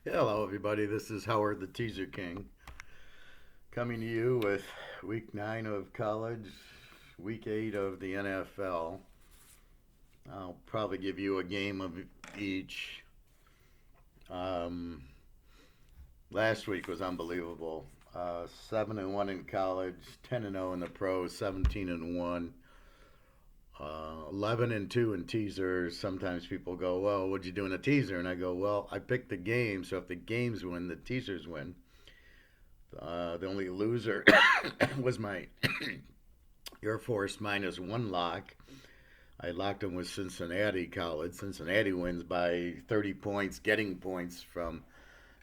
Hello, everybody. This is Howard the Teaserking coming to you with week 9 of college, week 8 of the NFL. I'll probably give you a game of each. Um, Last week was unbelievable. 7-1 in college, 10-0 in the pros, 17-1. 11-2 in teasers. Sometimes people go, "Well, what'd you do in a teaser?" And I go, "Well, I picked the game, so if the games win, the teasers win." The only loser was my Air Force minus one lock. I locked them with Cincinnati College. Cincinnati wins by 30 points, getting points from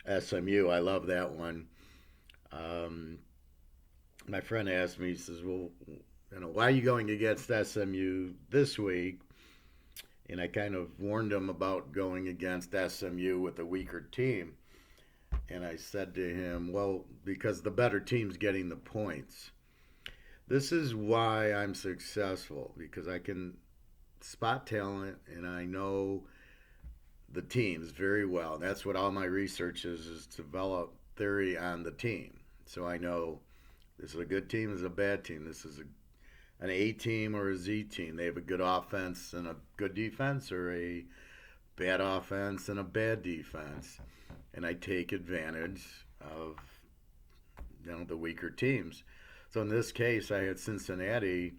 SMU. I love that one. Um, my friend asked me, he says, "Well, why are you going against SMU this week?" And I kind of warned him about going against SMU with a weaker team. And I said to him, "Well, because the better team's getting the points. This is why I'm successful, because I can spot talent and I know the teams very well. That's what all my research is develop theory on the team. So I know this is a good team, this is a bad team, this is an A team or a Z team. They have a good offense and a good defense, or a bad offense and a bad defense. And I take advantage of the weaker teams. So in this case, I had Cincinnati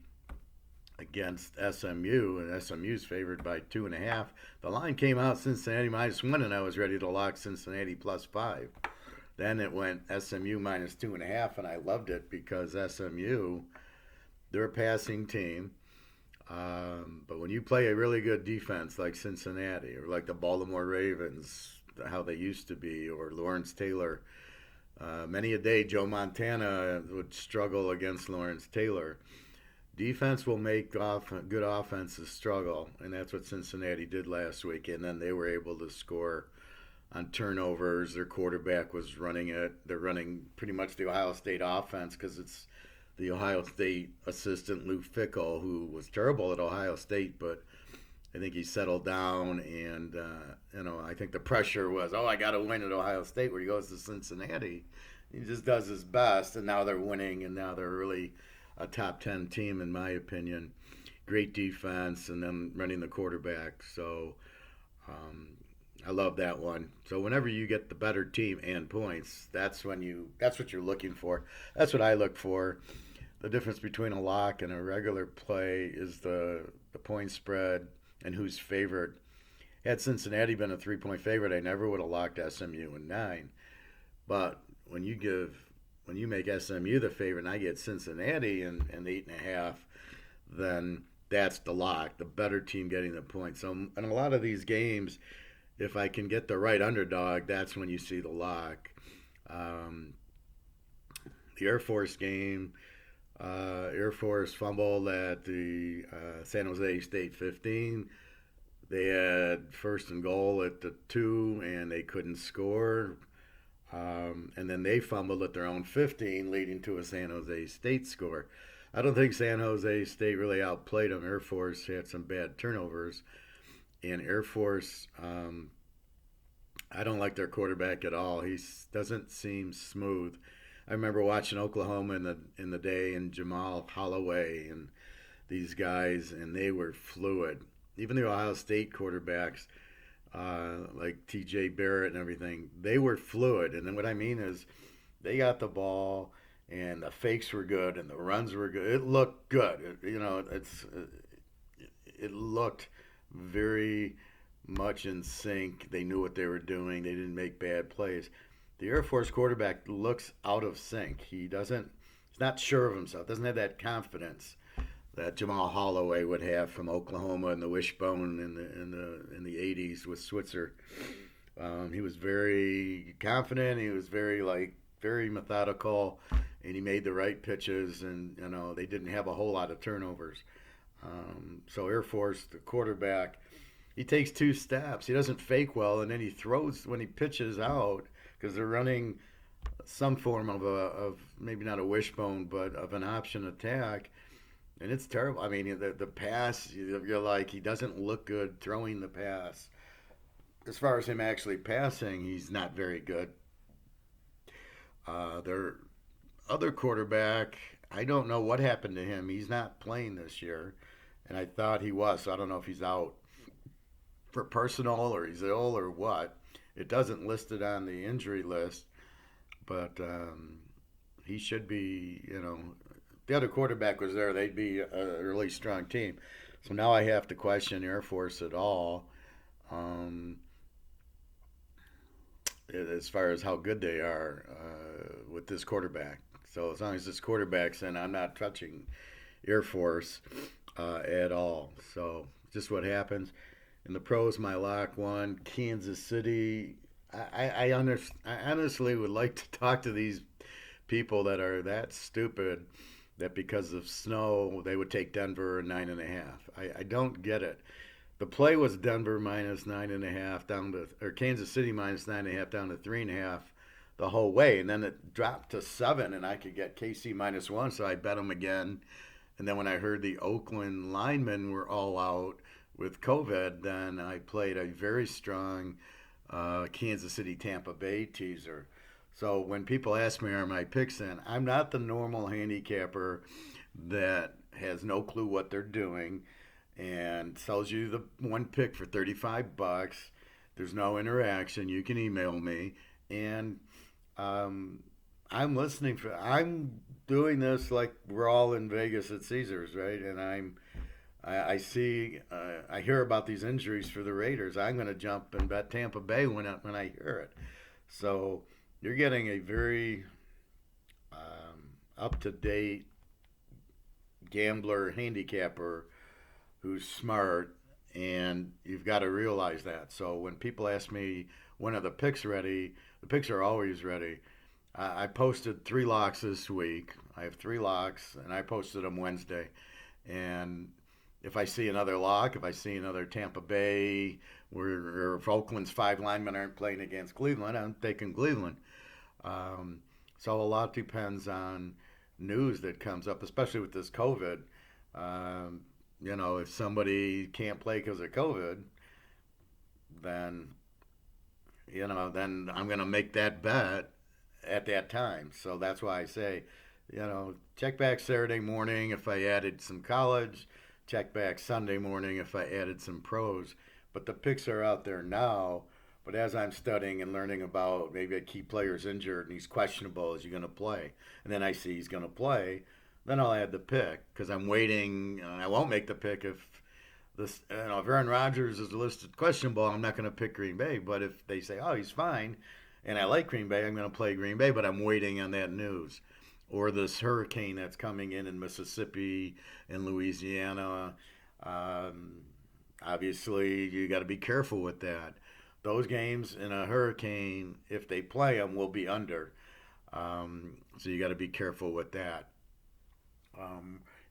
against SMU, and SMU's favored by 2.5. The line came out Cincinnati minus one, and I was ready to lock Cincinnati plus 5. Then it went SMU minus 2.5, and I loved it because SMU, they're a passing team. But when you play a really good defense like Cincinnati or like the Baltimore Ravens, how they used to be, or Lawrence Taylor, many a day Joe Montana would struggle against Lawrence Taylor. Defense will make good offenses struggle, and that's what Cincinnati did last week. And then they were able to score on turnovers. Their quarterback was running it. They're running pretty much the Ohio State offense because it's the Ohio State assistant Lou Fickle, who was terrible at Ohio State, but I think he settled down. And I think the pressure was, "Oh, I got to win at Ohio State." Where he goes to Cincinnati, he just does his best, and now they're winning, and now they're really a top 10 team in my opinion. Great defense, and then running the quarterback. So um, I love that one. So whenever you get the better team and points, that's what you're looking for. That's what I look for. The difference between a lock and a regular play is the point spread and who's favored. Had Cincinnati been a 3-point favorite, I never would have locked SMU in 9. But when you make SMU the favorite and I get Cincinnati and 8.5, then that's the lock. The better team getting the points. So in a lot of these games, if I can get the right underdog, that's when you see the lock. Um, the Air Force game, Air Force fumbled at the San Jose State 15. They had first and goal at the 2, and they couldn't score. And then they fumbled at their own 15, leading to a San Jose State score. I don't think San Jose State really outplayed them. Air Force had some bad turnovers, and Air Force, I don't like their quarterback at all. He doesn't seem smooth. I remember watching Oklahoma in the day, and Jamal Holloway and these guys, and they were fluid. Even the Ohio State quarterbacks, like T.J. Barrett and everything, they were fluid. And then what I mean is, they got the ball, and the fakes were good, and the runs were good. It looked good. It looked very much in sync. They knew what they were doing. They didn't make bad plays. The Air Force quarterback looks out of sync. He's not sure of himself. Doesn't have that confidence that Jamal Holloway would have from Oklahoma and the wishbone in the 80s with Switzer. He was very confident. He was very methodical, and he made the right pitches. And they didn't have a whole lot of turnovers. So Air Force, the quarterback, he takes 2 steps. He doesn't fake well, and then he throws when he pitches out because they're running some form of maybe not a wishbone, but of an option attack, and it's terrible. I mean, the pass, you're like, he doesn't look good throwing the pass. as far as him actually passing, he's not very good. Their other quarterback, I don't know what happened to him. He's not playing this year, and I thought he was. So I don't know if he's out for personal or he's ill or what. It doesn't list it on the injury list, but he should be. If the other quarterback was there, they'd be a really strong team. So now I have to question Air Force at all. Um, as far as how good they are with this quarterback. So as long as this quarterback's in, I'm not touching Air Force at all. So just what happens in the pros. My lock one, Kansas City. I honestly would like to talk to these people that are that stupid that because of snow they would take Denver 9.5. I don't get it. The play was Denver minus 9.5 down to, or Kansas City minus 9.5 down to 3.5 the whole way, and then it dropped to 7, and I could get KC minus 1, so I bet them again. And then when I heard the Oakland linemen were all out with COVID, then I played a very strong Kansas City Tampa Bay teaser. So when people ask me, are my picks in, I'm not the normal handicapper that has no clue what they're doing and sells you the one pick for $35. There's no interaction. You can email me, and um, I'm doing this like we're all in Vegas at Caesars, right? And I see, I hear about these injuries for the Raiders. I'm going to jump and bet Tampa Bay when I hear it. So you're getting a very up to date gambler handicapper who's smart, and you've got to realize that. So when people ask me when are the picks ready, the picks are always ready. I posted 3 locks this week. I have 3 locks, and I posted them Wednesday. And if I see another lock, if I see another Tampa Bay, or if Oakland's 5 linemen aren't playing against Cleveland, I'm taking Cleveland. Um, so a lot depends on news that comes up, especially with this COVID. Um, if somebody can't play because of COVID, then then I'm going to make that bet at that time. So that's why I say, check back Saturday morning if I added some college, check back Sunday morning if I added some pros. But the picks are out there now. But as I'm studying and learning about maybe a key player's injured and he's questionable, is he going to play? And then I see he's going to play, then I'll add the pick because I'm waiting. I won't make the pick if if Aaron Rodgers is listed questionable. I'm not going to pick Green Bay. But if they say, oh, he's fine, and I like Green Bay, I'm going to play Green Bay. But I'm waiting on that news or this hurricane that's coming in Mississippi and Louisiana. Um, Obviously, you got to be careful with that. Those games in a hurricane, if they play them, will be under. So you got to be careful with that.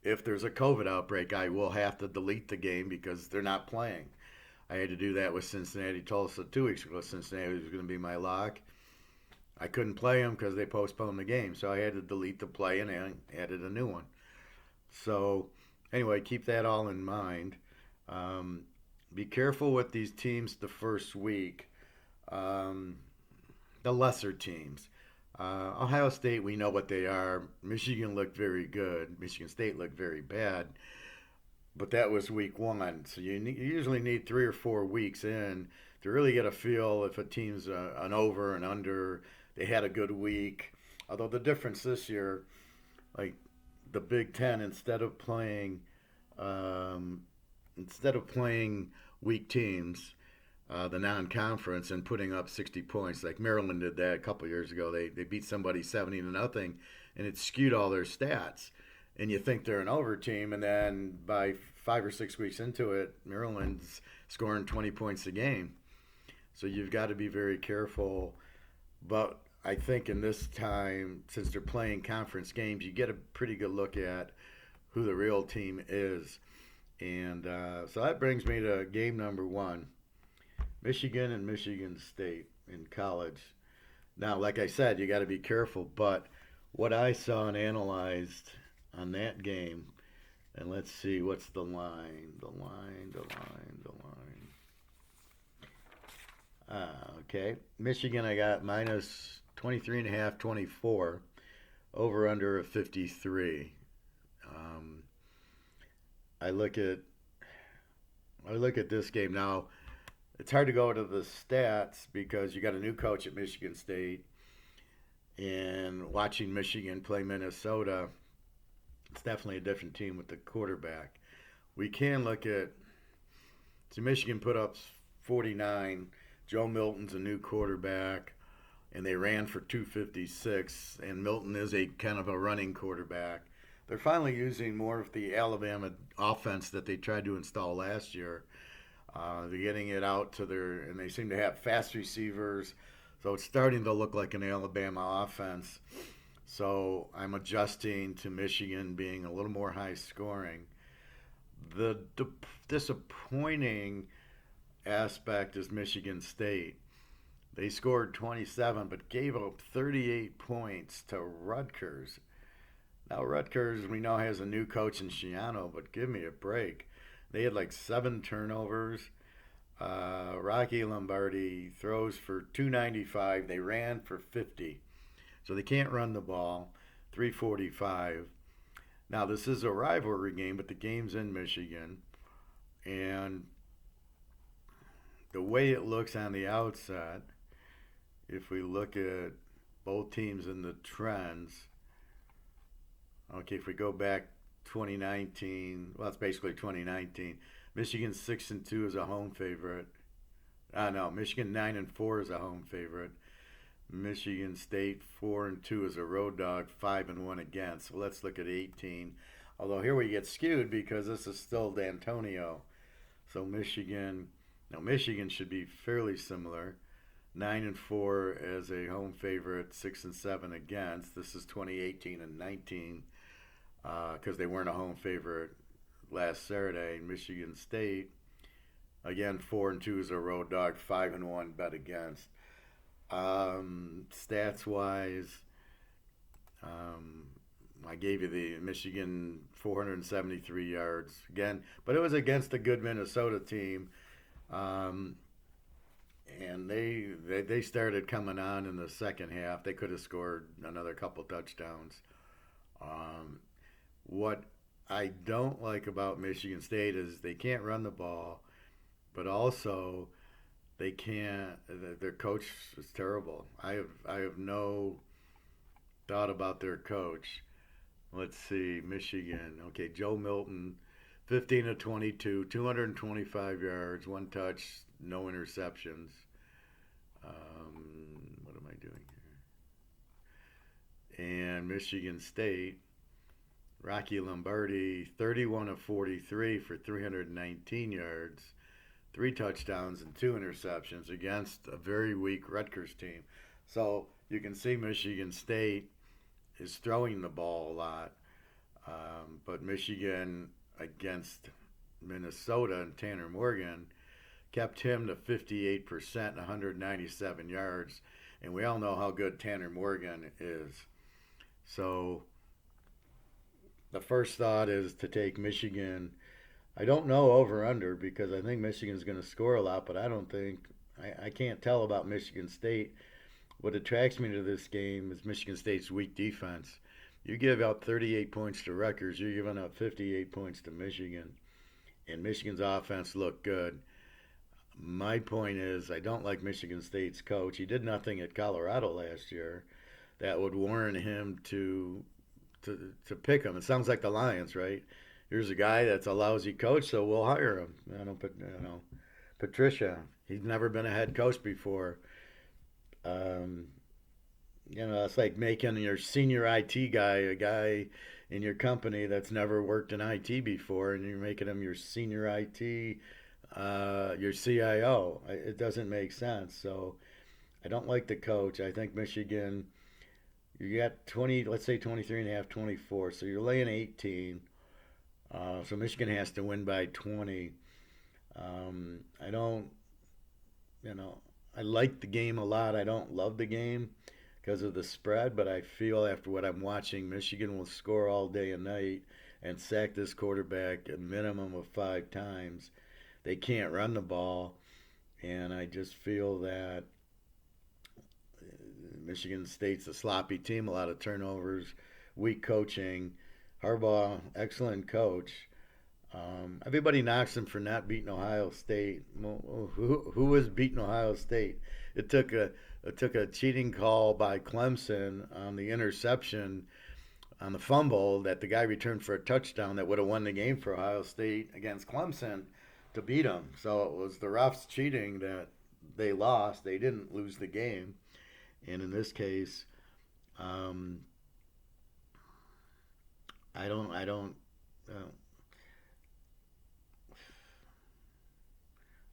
If there's a COVID outbreak, I will have to delete the game because they're not playing. I had to do that with Cincinnati Tulsa 2 weeks ago. Cincinnati was going to be my lock. I couldn't play them because they postponed the game, so I had to delete the play and added a new one. So anyway, keep that all in mind. Um, be careful with these teams the first week. Um, the lesser teams. Ohio State, we know what they are. Michigan looked very good. Michigan State looked very bad. But that was week one. So you usually need 3 or 4 weeks in to really get a feel if a team's an over and under. They had a good week. Although the difference this year, like the Big Ten, um, instead of playing weak teams, the non-conference and putting up 60 points. Like Maryland did that a couple years ago. They beat somebody 70-0, and it skewed all their stats. And you think they're an over team, and then by 5 or 6 weeks into it, Maryland's scoring 20 points a game. So you've got to be very careful. But I think in this time, since they're playing conference games, you get a pretty good look at who the real team is. And so that brings me to game number one. Michigan and Michigan State in college. Now, like I said, you got to be careful, but what I saw and analyzed on that game, and let's see, what's the line? The line. Okay. Michigan, I got minus 23 and a half, 24. Over under a 53. Um, I look at I look at this game now. It's hard to go to the stats because you got a new coach at Michigan State, and watching Michigan play Minnesota, it's definitely a different team with the quarterback. We can look at so Michigan put up 49. Joe Milton's a new quarterback, and they ran for 256. And Milton is a kind of a running quarterback. They're finally using more of the Alabama offense that they tried to install last year. They're getting it out to their, and they seem to have fast receivers. So it's starting to look like an Alabama offense. So I'm adjusting to Michigan being a little more high scoring. The disappointing aspect is Michigan State. They scored 27 but gave up 38 points to Rutgers. Now, Rutgers, we know, has a new coach in Shiano, but give me a break. They had like 7 turnovers. Rocky Lombardi throws for 295. They ran for 50. So they can't run the ball. 345. Now, this is a rivalry game, but the game's in Michigan. And the way it looks on the outset, if we look at both teams in the trends, okay, if we go back 2019, well, it's basically 2019. Michigan 6-2 is a home favorite. No, Michigan 9-4 is a home favorite. Michigan State 4-2 is a road dog, 5-1 against. So let's look at 18. Although here we get skewed because this is still D'Antonio. So Michigan should be fairly similar. 9-4 as a home favorite, 6-7 against. This is 2018 and 19 because they weren't a home favorite last Saturday. Michigan State again 4-2 is a road dog, 5-1 bet against. Stats wise, I gave you the Michigan 473 yards again, but it was against a good Minnesota team. Um, and they started coming on in the second half. They could have scored another couple touchdowns. Um, what I don't like about Michigan State is they can't run the ball, but also they can't. Their coach is terrible. I have no doubt about their coach. Let's see, Michigan. Okay, Joe Milton, 15 to 22, 225 yards, one touch, no interceptions. What am I doing here? And Michigan State, Rocky Lombardi, 31 of 43 for 319 yards, three touchdowns and two interceptions against a very weak Rutgers team. So you can see Michigan State is throwing the ball a lot, but Michigan against Minnesota and Tanner Morgan kept him to 58% 197 yards, and we all know how good Tanner Morgan is. So the first thought is to take Michigan. I don't know over under because I think Michigan's going to score a lot, but I don't think I can't tell about Michigan State. What attracts me to this game is Michigan State's weak defense. You give out 38 points to Rutgers, you're giving up 58 points to Michigan, and Michigan's offense looked good. My point is, I don't like Michigan State's coach. He did nothing at Colorado last year that would warrant him to pick him. It sounds like the Lions, right? Here's a guy that's a lousy coach, so we'll hire him. Patricia. He's never been a head coach before. Um, it's like making your senior IT guy a guy in your company that's never worked in IT before, and you're making him your senior IT, your CIO. It doesn't make sense. So I don't like the coach. I think Michigan, you got 20, let's say 23 and a half, 24. So you're laying 18. So Michigan has to win by 20. I don't, I like the game a lot. I don't love the game because of the spread, but I feel after what I'm watching, Michigan will score all day and night and sack this quarterback a minimum of 5 times. They can't run the ball, And I just feel that Michigan State's a sloppy team, a lot of turnovers, weak coaching. Harbaugh, excellent coach. Everybody knocks him for not beating Ohio State. Well, who was beating Ohio State? It took a it took a cheating call by Clemson on the interception on the fumble that the guy returned for a touchdown that would have won the game for Ohio State against Clemson to beat them. So it was the refs cheating that they lost. They didn't lose the game. And in this case, um, uh,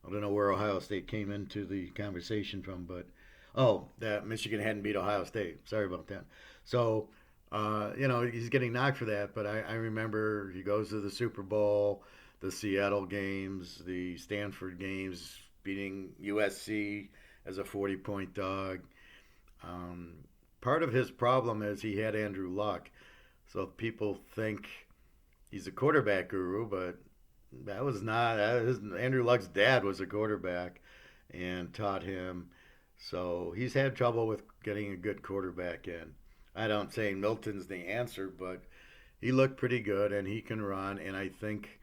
I don't know where Ohio State came into the conversation from, but oh, that Michigan hadn't beat Ohio State. Sorry about that. So, he's getting knocked for that, but I remember he goes to the Super Bowl, the Seattle games, the Stanford games, beating USC as a 40-point dog. Um, Part of his problem is he had Andrew Luck. So people think he's a quarterback guru, but that was not. Andrew Luck's dad was a quarterback and taught him. So he's had trouble with getting a good quarterback in. I don't say Milton's the answer, but he looked pretty good and he can run. And I think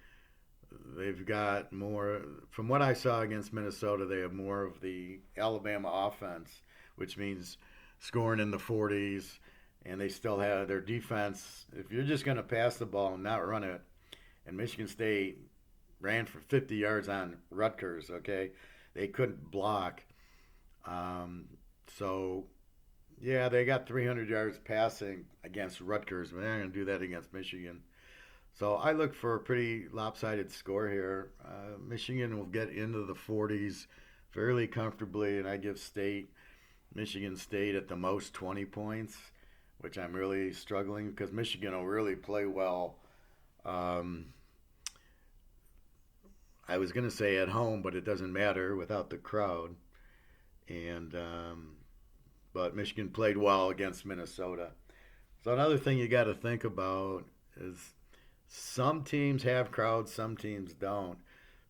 they've got more. From what I saw against Minnesota, they have more of the Alabama offense, which means scoring in the 40s. And they still have their defense. If you're just going to pass the ball and not run it, and Michigan State ran for 50 yards on Rutgers, okay? They couldn't block. Um, so, yeah, they got 300 yards passing against Rutgers, but they're not going to do that against Michigan. So I look for a pretty lopsided score here. Michigan will get into the 40s fairly comfortably, and I give Michigan State at the most 20 points, which I'm really struggling because Michigan will really play well. Um, I was going to say at home, but it doesn't matter without the crowd. And but Michigan played well against Minnesota. So another thing you got to think about is some teams have crowds, some teams don't.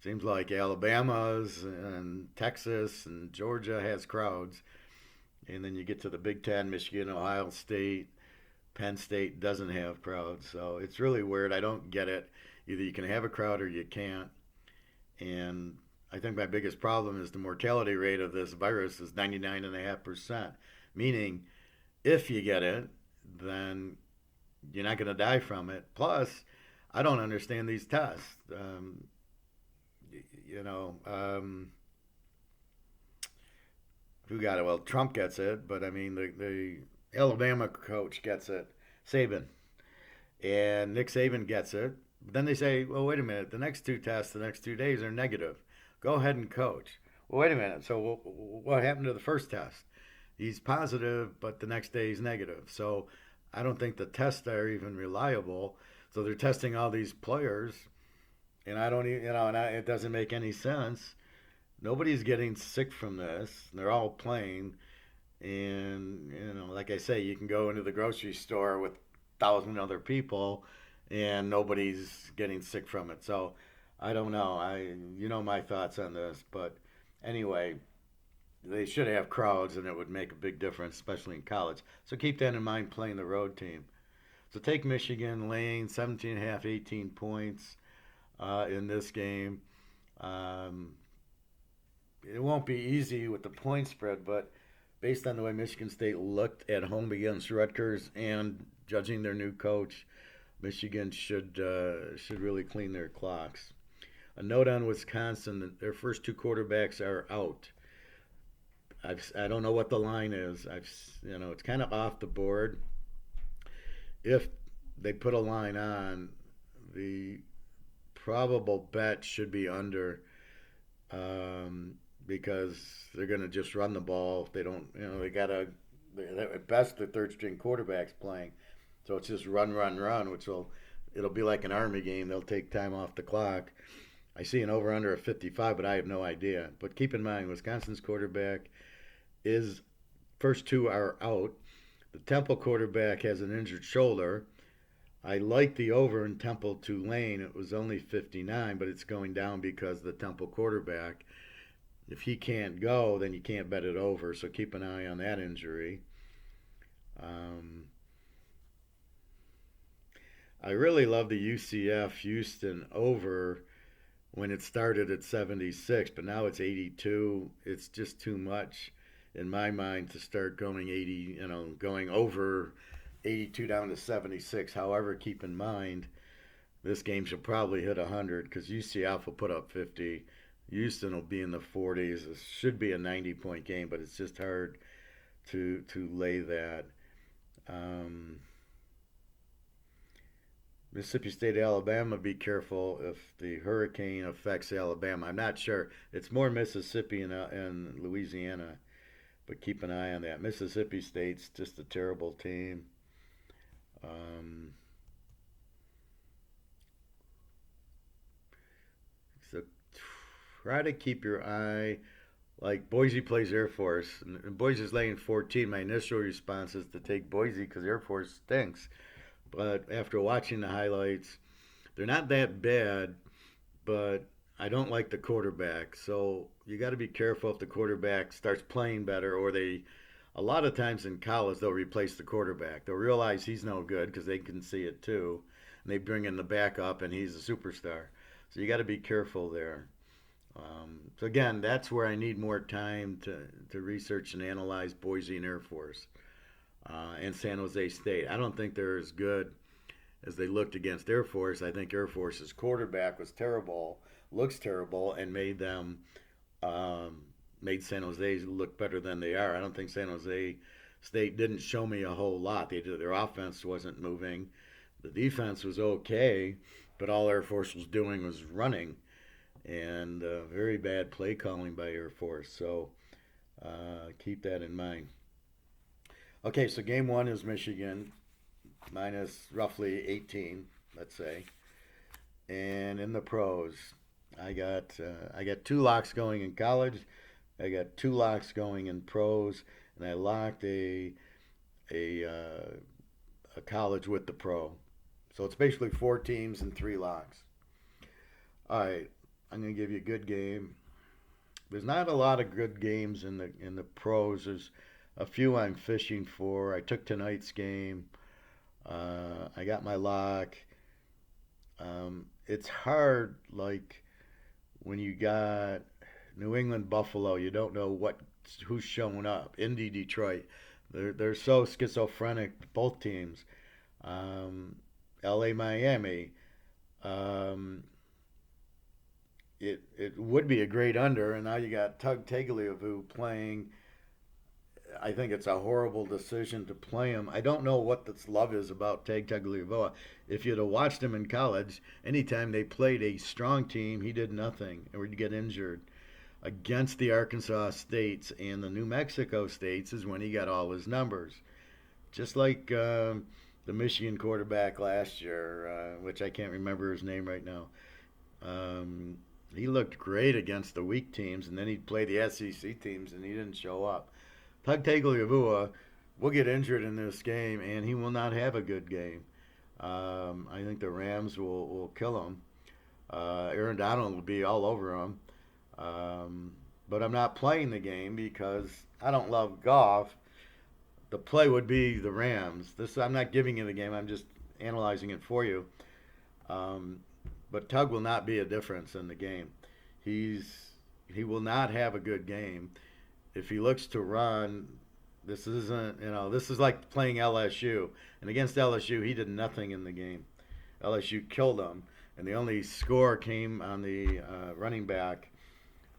Seems like Alabama's and Texas and Georgia has crowds, and then you get to the Big Ten, Michigan, Ohio State, Penn State doesn't have crowds. So it's really weird. I don't get it. Either you can have a crowd or you can't. And I think my biggest problem is the mortality rate of this virus is 99.5%, meaning if you get it, then you're not going to die from it. Plus, I don't understand these tests. You know, who got it? Well, Trump gets it, but I mean, the Alabama coach gets it, Saban, and Nick Saban gets it. But then they say, well, wait a minute, the next two tests, the next 2 days are negative. Go ahead and coach. Well, wait a minute. So what happened to the first test? He's positive, but the next day he's negative. So I don't think the tests are even reliable. So they're testing all these players, and I don't, it doesn't make any sense. Nobody's getting sick from this. They're all playing, and like I say, you can go into the grocery store with 1,000 other people, and nobody's getting sick from it. So I don't know. You know my thoughts on this, but anyway, they should have crowds, and it would make a big difference, especially in college. So keep that in mind playing the road team. So take Michigan laying 17 and a half, 18 points in this game. Um, it won't be easy with the point spread, but based on the way Michigan State looked at home against Rutgers and judging their new coach, Michigan should really clean their clocks. A note on Wisconsin: their first two quarterbacks are out. I don't know what the line is. It's kind of off the board. If they put a line on, the probable bet should be under, because they're going to just run the ball. If they don't, they got to, at best, the third string quarterback's playing. So it's just run, run, run, it'll be like an Army game. They'll take time off the clock. I see an over under of 55, but I have no idea. But keep in mind, Wisconsin's quarterback is first two are out. The Temple quarterback has an injured shoulder. I like the over in Temple Tulane. It was only 59, but it's going down because the Temple quarterback If he can't go, then you can't bet it over. So keep an eye on that injury. Um, I really love the UCF Houston over when it started at 76, but now it's 82. It's just too much in my mind to start going 80, going over 82 down to 76. However, keep in mind this game should probably hit 100 because UCF will put up 50. Houston will be in the 40s. It should be a 90-point game, but it's just hard to lay that. Um, Mississippi State, Alabama, be careful if the hurricane affects Alabama. I'm not sure. It's more Mississippi and Louisiana, but keep an eye on that. Mississippi State's just a terrible team. Um, so try to keep your eye. Like Boise plays Air Force, and Boise's laying 14. My initial response is to take Boise because Air Force stinks. But after watching the highlights, they're not that bad, but I don't like the quarterback. So you got to be careful if the quarterback starts playing better, or they, a lot of times in college, they'll replace the quarterback. They'll realize he's no good because they can see it too. And they bring in the backup, and he's a superstar. So you got to be careful there. So again, that's where I need more time to research and analyze Boise and Air Force and San Jose State. I don't think they're as good as they looked against Air Force. I think Air Force's quarterback was terrible, looks terrible, and um, made San Jose look better than they are. I don't think San Jose State didn't show me a whole lot. Their offense wasn't moving. The defense was okay, but all Air Force was doing was running, and very bad play calling by Air Force. So keep that in mind. Okay, so game one is Michigan minus roughly 18, let's say. And in the pros, I got two locks going in college. I got two locks going in pros, and I locked a uh, a college with the pro. So it's basically four teams and three locks. All right, I'm gonna give you a good game. There's not a lot of good games in the pros. There's a few I'm fishing for. I took tonight's game. I got my lock. It's hard, like when you got New England Buffalo, you don't know who's showing up. Indy Detroit, they're so schizophrenic, both teams. Um, L.A. Miami. Um, it would be a great under, and now you got Tug Tagliavue playing. I think it's a horrible decision to play him. I don't know what this love is about Tag Tagliavoa. If you'd have watched him in college, anytime they played a strong team, he did nothing or he'd get injured. Against the Arkansas States and the New Mexico States is when he got all his numbers. Just like the Michigan quarterback last year, which I can't remember his name right now. Um, he looked great against the weak teams, and then he'd play the SEC teams, and he didn't show up. Pug Tagliavua will get injured in this game, and he will not have a good game. I think the Rams will kill him. Aaron Donald will be all over him. But I'm not playing the game because I don't love golf. The play would be the Rams. This I'm not giving you the game. I'm just analyzing it for you. Um, but Tug will not be a difference in the game. He will not have a good game if he looks to run. This isn't, this is like playing LSU. And against LSU, he did nothing in the game. LSU killed him, and the only score came on the running back,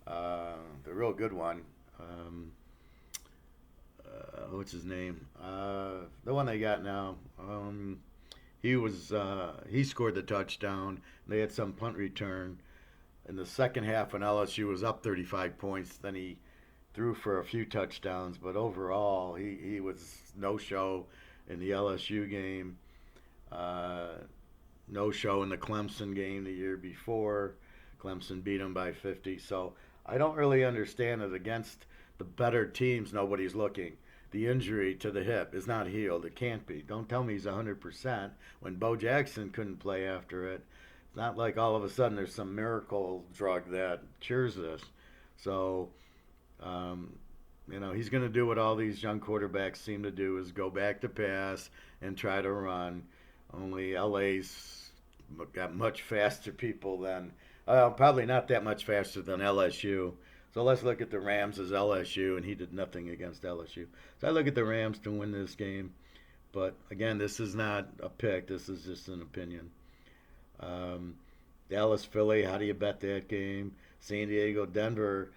the real good one. What's his name? The one they got now. He scored the touchdown. They had some punt return in the second half when LSU was up 35 points. Then he threw for a few touchdowns, but overall he was no show in the LSU game. No show in the Clemson game the year before. Clemson beat him by 50. So I don't really understand it. Against the better teams, nobody's looking. The injury to the hip is not healed. It can't be. Don't tell me he's 100% when Bo Jackson couldn't play after it. It's not like all of a sudden there's some miracle drug that cures this. So, he's going to do what all these young quarterbacks seem to do is go back to pass and try to run. Only LA's got much faster people than, probably not that much faster than LSU. So let's look at the Rams as LSU, and he did nothing against LSU. So I look at the Rams to win this game. But again, this is not a pick. This is just an opinion. Um, Dallas, Philly, how do you bet that game? San Diego, Denver.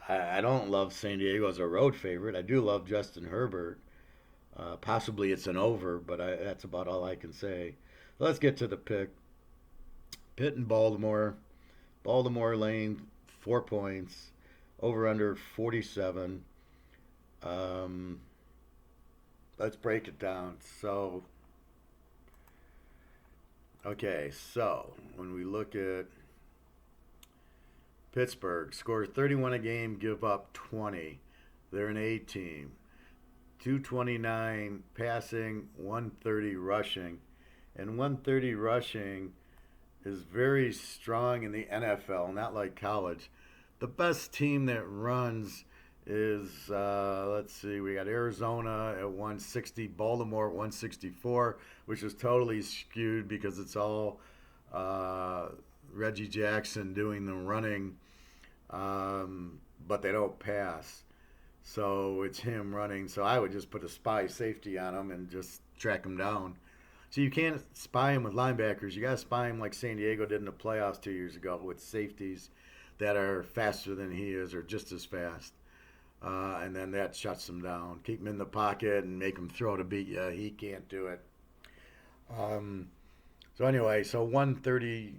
I don't love San Diego as a road favorite. I do love Justin Herbert. Possibly it's an over, but that's about all I can say. Let's get to the pick. Pitt and Baltimore. Baltimore lane 4 points. Over under 47. Um, let's break it down. So when we look at Pittsburgh, score 31 a game, give up 20. They're an A team. 229 passing, 130 rushing. And 130 rushing is very strong in the NFL, not like college. The best team that runs is, let's see, we got Arizona at 160, Baltimore at 164, which is totally skewed because it's all Reggie Jackson doing the running, but they don't pass. So it's him running. So I would just put a spy safety on him and just track him down. So you can't spy him with linebackers. You got to spy him like San Diego did in the playoffs 2 years ago with safeties that are faster than he is or just as fast. And then that shuts him down. Keep him in the pocket and make him throw to beat you. He can't do it. So anyway, so 130,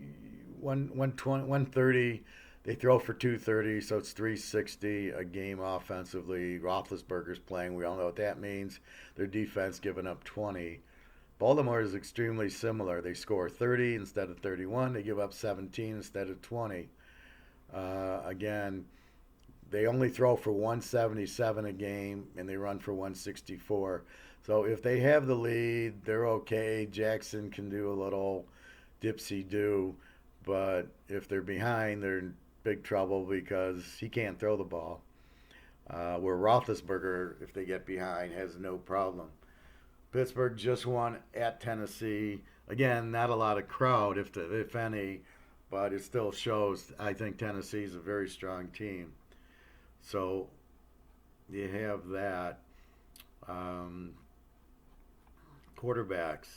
120, 130. They throw for 230, so it's 360 a game offensively. Roethlisberger's playing. We all know what that means. Their defense giving up 20. Baltimore is extremely similar. They score 30 instead of 31. They give up 17 instead of 20. Again, they only throw for 177 a game, and they run for 164. So if they have the lead, they're okay. Jackson can do a little dipsy-do. But if they're behind, they're in big trouble because he can't throw the ball. Where Roethlisberger, if they get behind, has no problem. Pittsburgh just won at Tennessee. Again, not a lot of crowd, if any, but it still shows. I think Tennessee is a very strong team. So you have that. Um, Quarterbacks.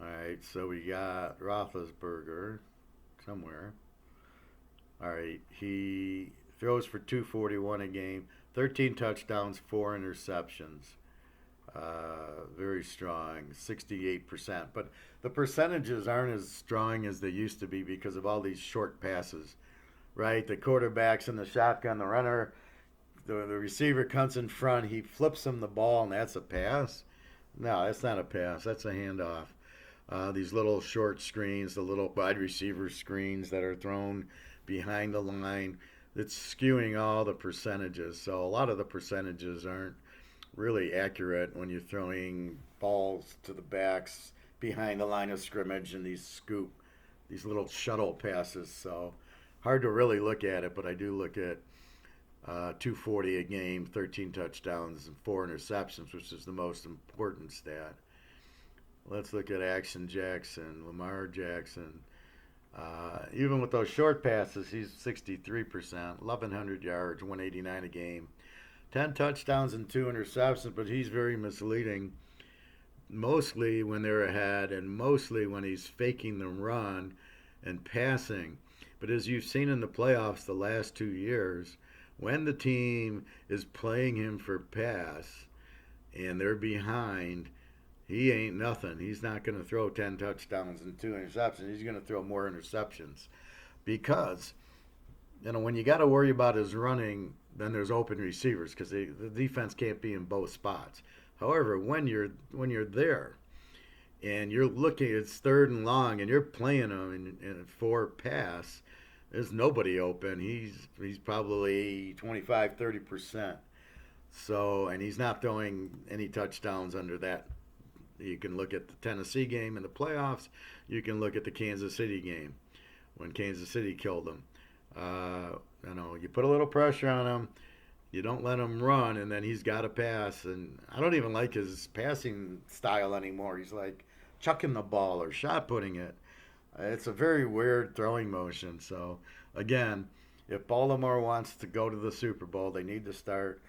All right, so we got Roethlisberger somewhere. All right, he throws for 241 a game, 13 touchdowns, 4 interceptions. Very strong, 68%. But the percentages aren't as strong as they used to be because of all these short passes, right? The quarterback's in the shotgun, the runner, the receiver comes in front, he flips him the ball, and that's a pass. No, that's not a pass. That's a handoff. These little short screens, the little wide receiver screens that are thrown behind the line, it's skewing all the percentages. So a lot of the percentages aren't really accurate when you're throwing balls to the backs behind the line of scrimmage and these little shuttle passes. So hard to really look at it, but I do look at 240 a game, 13 touchdowns, and 4 interceptions, which is the most important stat. Let's look at Action Jackson, Lamar Jackson. Even with those short passes, he's 63%, 1,100 yards, 189 a game. 10 touchdowns and 2 interceptions, but he's very misleading. Mostly when they're ahead and mostly when he's faking the run and passing. But as you've seen in the playoffs the last 2 years, when the team is playing him for pass and they're behind, he ain't nothing. He's not going to throw 10 touchdowns and 2 interceptions. He's going to throw more interceptions because, when you got to worry about his running, then there's open receivers because the defense can't be in both spots. However, when you're there and you're looking, it's third and long, and you're playing him in for pass, there's nobody open. He's probably 25, 30%. So, and he's not throwing any touchdowns under that. You can look at the Tennessee game in the playoffs. You can look at the Kansas City game when Kansas City killed them. You put a little pressure on him. You don't let him run, and then he's got to pass. And I don't even like his passing style anymore. He's like chucking the ball or shot putting it. It's a very weird throwing motion. So, again, if Baltimore wants to go to the Super Bowl, they need to start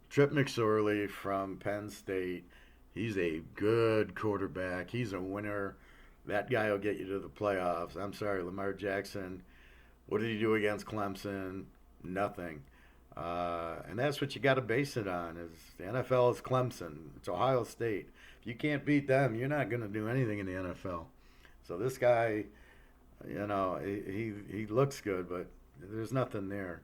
Trip McSorley from Penn State. He's a good quarterback. He's a winner. That guy will get you to the playoffs. I'm sorry, Lamar Jackson. What did he do against Clemson? Nothing. And that's what you got to base it on. Is the NFL is Clemson. It's Ohio State. If you can't beat them, you're not going to do anything in the NFL. So this guy, he looks good, but there's nothing there.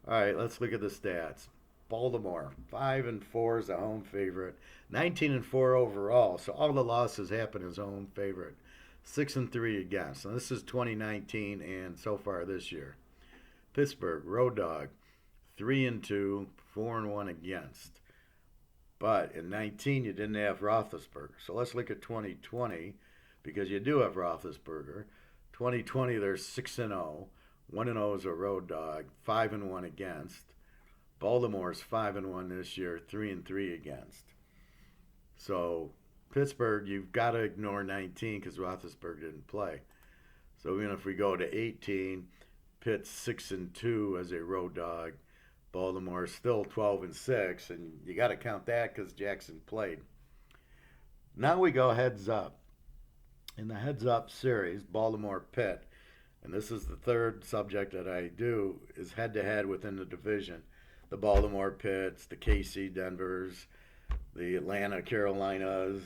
All right, let's look at the stats. Baltimore 5-4 is a home favorite, 19-4 overall. So all the losses happen as home favorite. 6-3 against. And this is 2019 and so far this year. Pittsburgh road dog, 3-2, 4-1 against. But in 19 you didn't have Roethlisberger. So let's look at 2020 because you do have Roethlisberger. 2020 they're 6-0. 1-0 is a road dog, 5-1 against. Baltimore's 5-1 this year, 3-3 against. So Pittsburgh, you've got to ignore 19 because Roethlisberger didn't play. So even if we go to 18, Pitt's 6-2 as a road dog. Baltimore's still 12-6, and you got to count that because Jackson played. Now we go heads up. In the heads up series, Baltimore Pitt, and this is the third subject that I do, is head to head within the division. The Baltimore Pitts, the KC Denvers, the Atlanta Carolinas,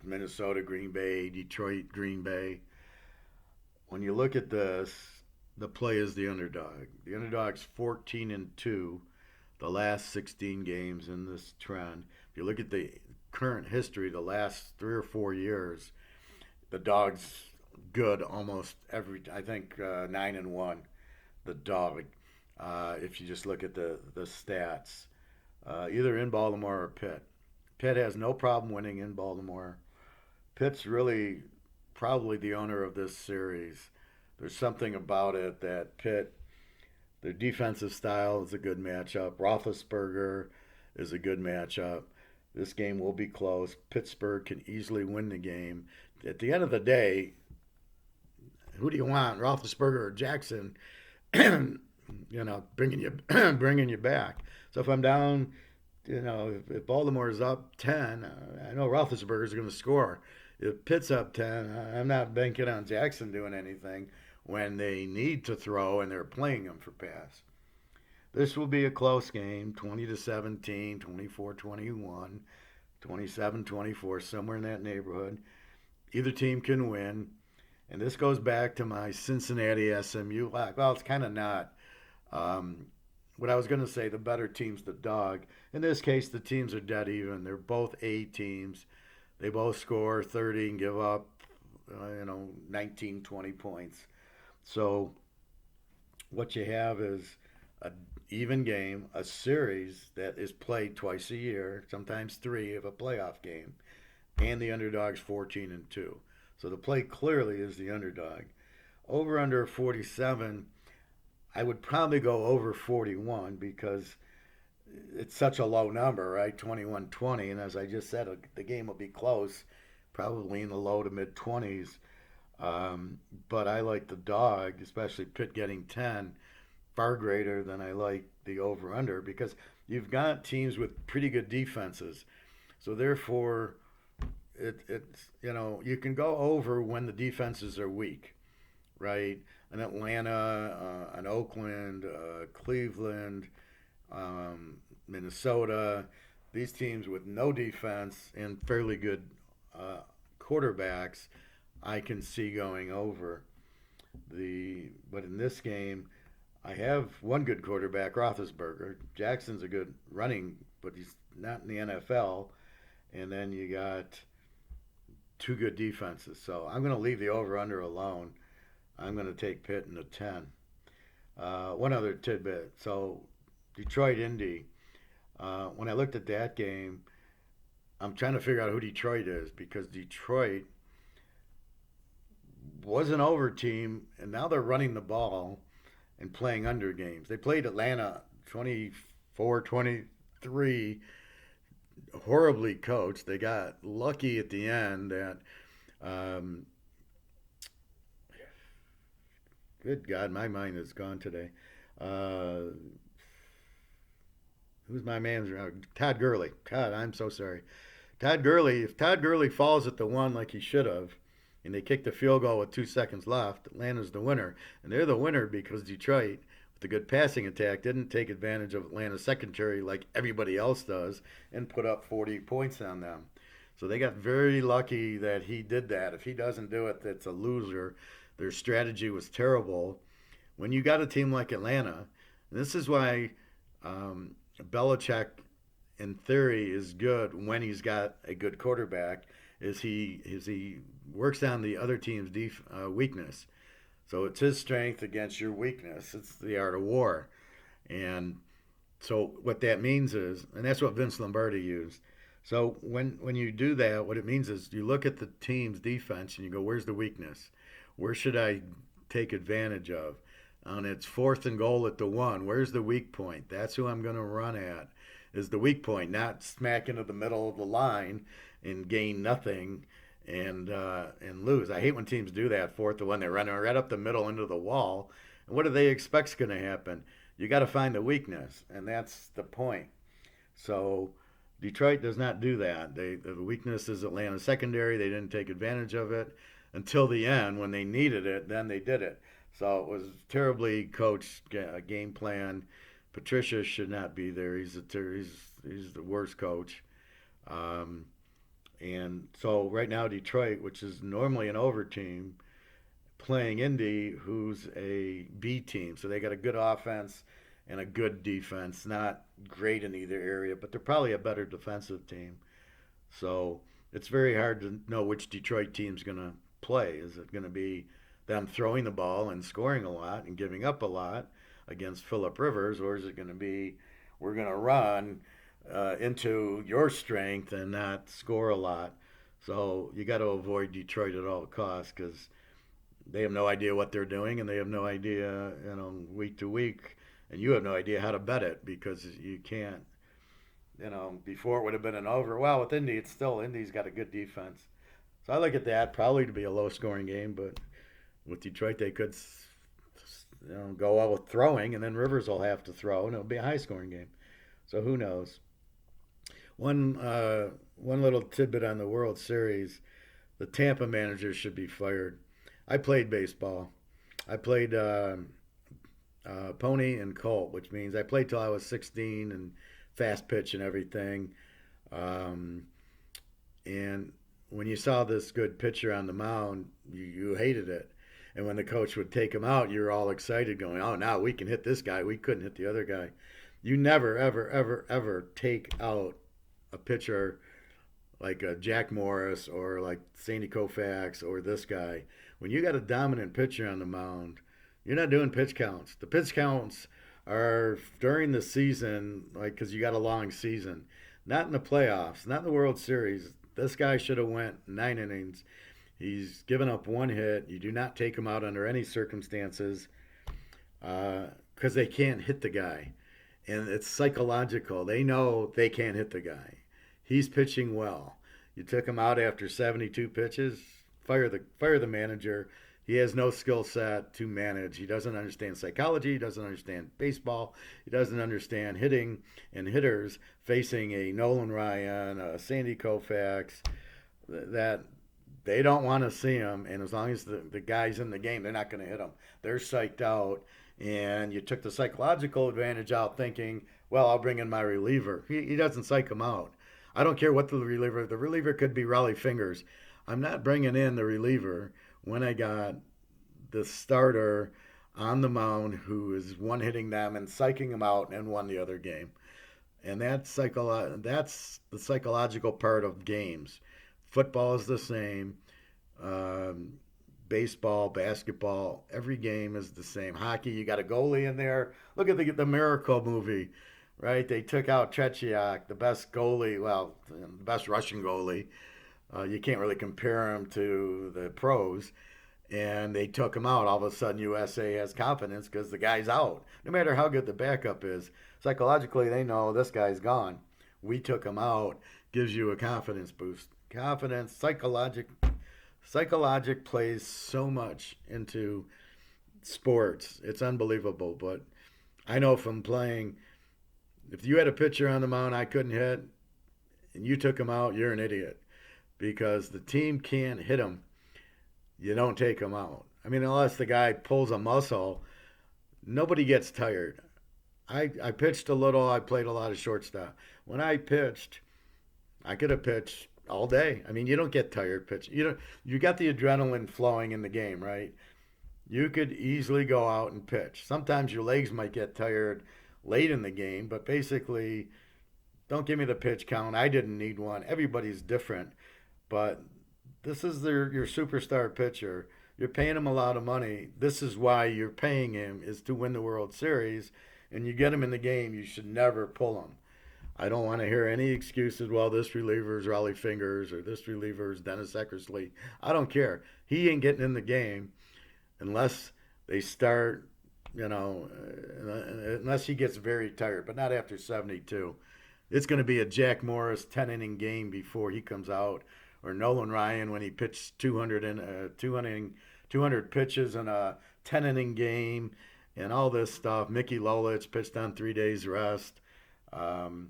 Minnesota Green Bay, Detroit Green Bay. When you look at this, the play is the underdog. The underdog's 14-2 the last 16 games in this trend. If you look at the current history, the last 3 or 4 years, the dog's good almost every. I think 9-1. The dog. If you just look at the stats, either in Baltimore or Pitt. Pitt has no problem winning in Baltimore. Pitt's really probably the owner of this series. There's something about it that Pitt, their defensive style is a good matchup. Roethlisberger is a good matchup. This game will be close. Pittsburgh can easily win the game. At the end of the day, who do you want, Roethlisberger or Jackson? Bringing you bringing you back. So if I'm down, if Baltimore is up 10, I know Roethlisberger is going to score. If Pitt's up 10, I'm not banking on Jackson doing anything when they need to throw and they're playing him for pass. This will be a close game, 20-17, 24-21, 27-24, somewhere in that neighborhood. Either team can win. And this goes back to my Cincinnati SMU lock. Well, it's kind of not. What I was going to say, the better team's the dog. In this case, the teams are dead even. They're both A teams. They both score 30 and give up, 19, 20 points. So what you have is an even game, a series that is played twice a year, sometimes 3 of a playoff game, and the underdog's 14-2. So the play clearly is the underdog. Over under 47, I would probably go over 41 because it's such a low number, right? 21-20, and as I just said, the game will be close, probably in the low to mid 20s. But I like the dog, especially Pitt getting 10, far greater than I like the over under because you've got teams with pretty good defenses. So therefore, it's you can go over when the defenses are weak, right? An Atlanta, an Oakland, Cleveland, Minnesota, these teams with no defense and fairly good quarterbacks, I can see going over. But in this game, I have one good quarterback, Roethlisberger. Jackson's a good running, but he's not in the NFL. And then you got 2 good defenses. So I'm going to leave the over-under alone. I'm going to take Pitt in the 10. One other tidbit. So Detroit Indy. When I looked at that game, I'm trying to figure out who Detroit is because Detroit was an over team, and now they're running the ball. and playing under games. They played Atlanta 24-23, horribly coached. They got lucky at the end that, um, good God, my mind is gone today. Uh, who's my manager? Todd Gurley. God, I'm so sorry. Todd Gurley, if Todd Gurley falls at the one like he should have, and they kick the field goal with 2 seconds left, Atlanta's the winner. And they're the winner because Detroit, with a good passing attack, didn't take advantage of Atlanta's secondary like everybody else does and put up 40 points on them. So they got very lucky that he did that. If he doesn't do it, that's a loser. Their strategy was terrible. When you got a team like Atlanta, and this is why Belichick in theory is good when he's got a good quarterback is he works on the other team's weakness. So it's his strength against your weakness. It's the art of war. And so what that means is, and that's what Vince Lombardi used. So when you do that, what it means is you look at the team's defense and you go, where's the weakness? Where should I take advantage of? And it's fourth and goal at the one. Where's the weak point? That's who I'm going to run at. Is the weak point, not smack into the middle of the line and gain nothing and lose. I hate when teams do that. Fourth and one, they're running right up the middle into the wall. And what do they expect's going to happen? You got to find the weakness, and that's the point. So Detroit does not do that. The weakness is Atlanta secondary. They didn't take advantage of it until the end when they needed it. Then they did it. So it was terribly coached game plan. Patricia should not be there. He's the worst coach. Um, and so right now Detroit, which is normally an over team, playing Indy, who's a B team. So they got a good offense and a good defense. Not great in either area, but they're probably a better defensive team. So it's very hard to know which Detroit team's going to play. Is it going to be them throwing the ball and scoring a lot and giving up a lot against Philip Rivers, or is it going to be we're going to run into your strength and not score a lot? So you got to avoid Detroit at all costs because they have no idea what they're doing and they have no idea, week to week, and you have no idea how to bet it because you can't. Before it would have been an over. Well, with Indy, it's still Indy's got a good defense. So I look at that probably to be a low scoring game, but with Detroit they could go out with throwing, and then Rivers will have to throw, and it'll be a high scoring game. So who knows? One little tidbit on the World Series: the Tampa manager should be fired. I played baseball. I played pony and colt, which means I played till I was 16 and fast pitch and everything. Um, and when you saw this good pitcher on the mound, you hated it. And when the coach would take him out, you're all excited, going, "Oh, now we can hit this guy. We couldn't hit the other guy." You never, ever, ever, ever take out a pitcher like Jack Morris or like Sandy Koufax or this guy. When you got a dominant pitcher on the mound, you're not doing pitch counts. The pitch counts are during the season, like because you got a long season, not in the playoffs, not in the World Series. This guy should have went 9 innings. He's given up one hit. You do not take him out under any circumstances because they can't hit the guy. And it's psychological. They know they can't hit the guy. He's pitching well. You took him out after 72 pitches, fire the manager. He has no skill set to manage. He doesn't understand psychology. He doesn't understand baseball. He doesn't understand hitting and hitters facing a Nolan Ryan, a Sandy Koufax, that they don't want to see him. And as long as the guy's in the game, they're not going to hit him. They're psyched out. And you took the psychological advantage out thinking, well, I'll bring in my reliever. He doesn't psych him out. I don't care what the reliever could be Raleigh Fingers. I'm not bringing in the reliever when I got the starter on the mound who is one hitting them and psyching them out and won the other game. And that's the psychological part of games. Football is the same. Baseball, basketball, every game is the same. Hockey, you got a goalie in there. Look at the Miracle movie, right? They took out Tretiak, the best goalie, well, the best Russian goalie. You can't really compare him to the pros. and they took him out. All of a sudden, USA has confidence because the guy's out. No matter how good the backup is, psychologically they know this guy's gone. We took him out. Gives you a confidence boost. Confidence, psychologic plays so much into sports. It's unbelievable. But I know from playing, if you had a pitcher on the mound I couldn't hit, and you took him out, you're an idiot because the team can't hit him. You don't take him out. I mean, unless the guy pulls a muscle, nobody gets tired. I pitched a little. I played a lot of shortstop. When I pitched, I could have pitched all day. I mean, you don't get tired pitching. You got the adrenaline flowing in the game, right? You could easily go out and pitch. Sometimes your legs might get tired late in the game, but basically, don't give me the pitch count. I didn't need one. Everybody's different, but this is your superstar pitcher. You're paying him a lot of money. This is why you're paying him is to win the World Series, and you get him in the game. You should never pull him. I don't want to hear any excuses. Well, this reliever is Raleigh Fingers or this reliever is Dennis Eckersley. I don't care. He ain't getting in the game unless they start. Unless he gets very tired, but not after 72. It's going to be a Jack Morris 10 inning game before he comes out, or Nolan Ryan when he pitched 200 pitches in a 10 inning game, and all this stuff. Mickey Lolich pitched on 3 days rest. Um,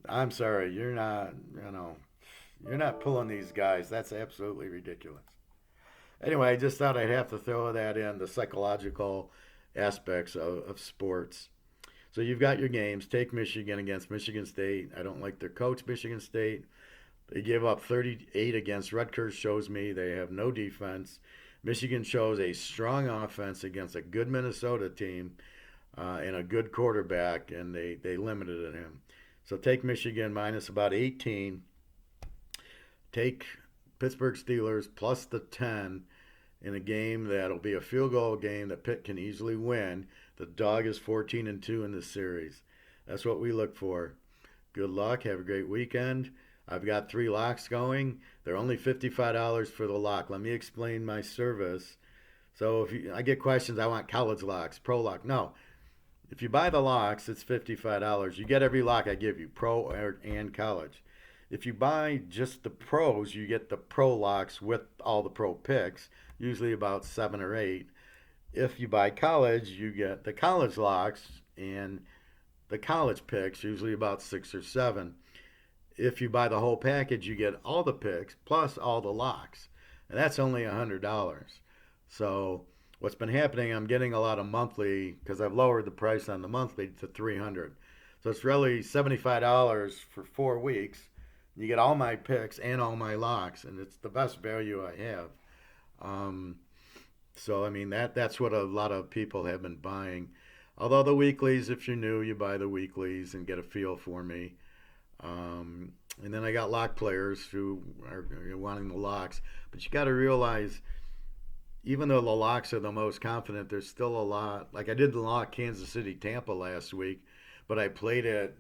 I'm sorry, you're not pulling these guys. That's absolutely ridiculous. Anyway, I just thought I'd have to throw that in the psychological aspects of sports. So you've got your games. Take Michigan against Michigan State. I don't like their coach, Michigan State. They give up 38 against Rutgers, shows me they have no defense. Michigan shows a strong offense against a good Minnesota team and a good quarterback, and they limited him. So take Michigan minus about 18. Take Pittsburgh Steelers plus the 10 in a game that'll be a field goal game that Pitt can easily win. The dog is 14-2 in this series. That's what we look for. Good luck. Have a great weekend. I've got 3 locks going. They're only $55 for the lock. Let me explain my service. So I get questions, I want college locks, pro lock. No. If you buy the locks, it's $55. You get every lock I give you, pro and college. If you buy just the pros, you get the pro locks with all the pro picks, usually about 7 or 8. If you buy college, you get the college locks and the college picks, usually about 6 or 7. If you buy the whole package, you get all the picks plus all the locks, and that's only $100. So what's been happening, I'm getting a lot of monthly because I've lowered the price on the monthly to $300. So it's really $75 for 4 weeks. You get all my picks and all my locks, and it's the best value I have. Um, so I mean that's what a lot of people have been buying. Although the weeklies, if you're new, you buy the weeklies and get a feel for me. And then I got lock players who are wanting the locks, but you got to realize, even though the locks are the most confident, there's still a lot. Like I did the lock Kansas City Tampa last week, but I played it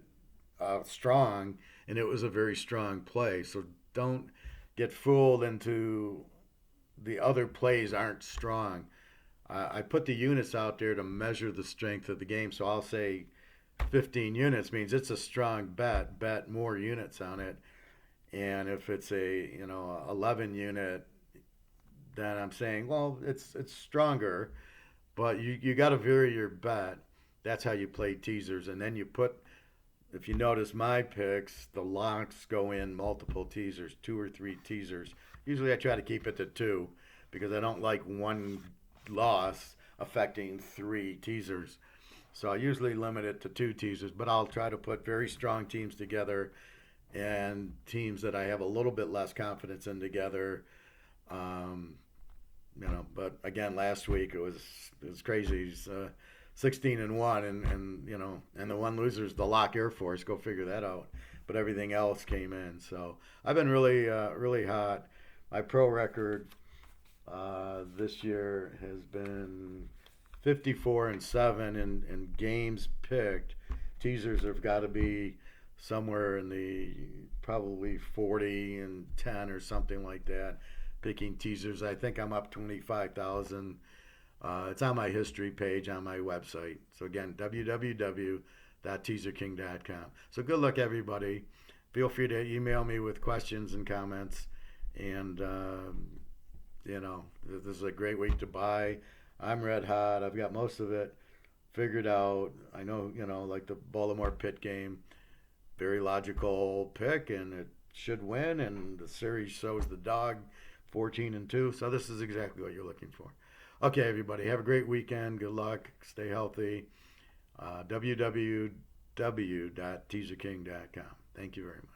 strong, and it was a very strong play. So don't get fooled into the other plays aren't strong. I put the units out there to measure the strength of the game. So I'll say 15 units means it's a strong bet. Bet more units on it. And if it's a 11 unit, then I'm saying, well, it's stronger, but you got to vary your bet. That's how you play teasers, and then you put. If you notice my picks, the locks go in multiple teasers, 2 or 3 teasers. Usually I try to keep it to 2 because I don't like one loss affecting 3 teasers. So I usually limit it to 2 teasers, but I'll try to put very strong teams together and teams that I have a little bit less confidence in together. Um, but again, last week it was crazy. 16-1, and the one loser is the Lock Air Force. Go figure that out. But everything else came in. So I've been really hot. My pro record this year has been 54-7 in games picked. Teasers have got to be somewhere in the probably 40-10 or something like that. picking teasers. I think I'm up 25,000. It's on my history page on my website. So again, www.teaserking.com. So good luck, everybody. Feel free to email me with questions and comments. And this is a great week to buy. I'm red hot. I've got most of it figured out. I know, like the Baltimore Pitt game, very logical pick, and it should win. And the series shows the dog 14-2. So this is exactly what you're looking for. Okay, everybody, have a great weekend. Good luck. Stay healthy. www.teaserking.com. Thank you very much.